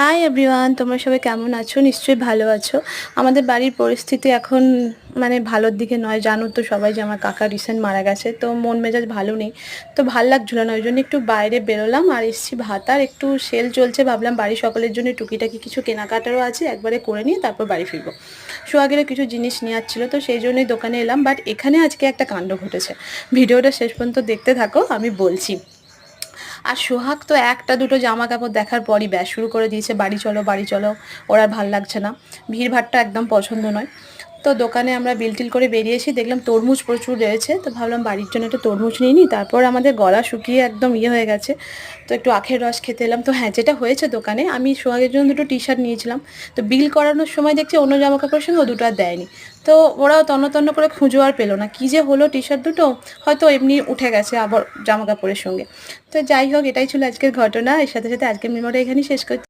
Hi everyone, তোমরা সবাই কেমন আছো? নিশ্চয়ই ভালো আছো। আমাদের বাড়ির পরিস্থিতি এখন ভালোর দিকে নয়। জানো তো সবাই যে আমার কাকা রিসেন্ট মারা গেছে, তো মন মেজাজ ভালো নেই। তো ভাল লাগছিল না, ওই জন্য একটু বাইরে বেরোলাম আর এসছি ভাত। আর একটু সেল চলছে, ভাবলাম বাড়ির সকলের জন্য টুকিটাকি কিছু কেনাকাটারও আছে, একবারে করে নিয়ে তারপর বাড়ি ফিরবো। সোহাগেরও কিছু জিনিস নেওয়ার ছিল, তো সেই জন্যই দোকানে এলাম। বাট এখানে আজকে একটা কাণ্ড ঘটেছে, ভিডিওটা শেষ পর্যন্ত দেখতে থাকো, আমি বলছি। আর সোহাগ তো একটা দুটো জামা কাপড় দেখার পরই ব্যাস শুরু করে দিয়েছে, বাড়ি চলো বাড়ি চলো। ওর আর ভাল লাগছে না, ভিড়ভাট্টা একদম পছন্দ নয়। তো দোকানে আমরা বিল টিল করে বেরিয়েছি, দেখলাম তরমুজ প্রচুর রয়েছে, তো ভাবলাম বাড়ির জন্য একটু তরমুজ নিয়ে নিই। তারপর আমাদের গলা শুকিয়ে একদম হয়ে গেছে, তো একটু আখের রস খেতে এলাম। তো হ্যাঁ, যেটা হয়েছে দোকানে, আমি সোহাগের জন্য দুটো টি শার্ট নিয়েছিলাম। তো বিল করানোর সময় দেখছি অন্য জামা কাপড়ের সঙ্গে ও দুটো আর দেয়নি। তো ওরাও তন্ন তন্ন করে খুঁজো আর পেলো না, কী যে হলো, টি শার্ট দুটো হয়তো এমনি উঠে গেছে আবার জামা কাপড়ের সঙ্গে। তো যাই হোক, এটাই ছিল আজকের ঘটনা। এর সাথে সাথে আজকের মেমোটা এখানেই শেষ করছি।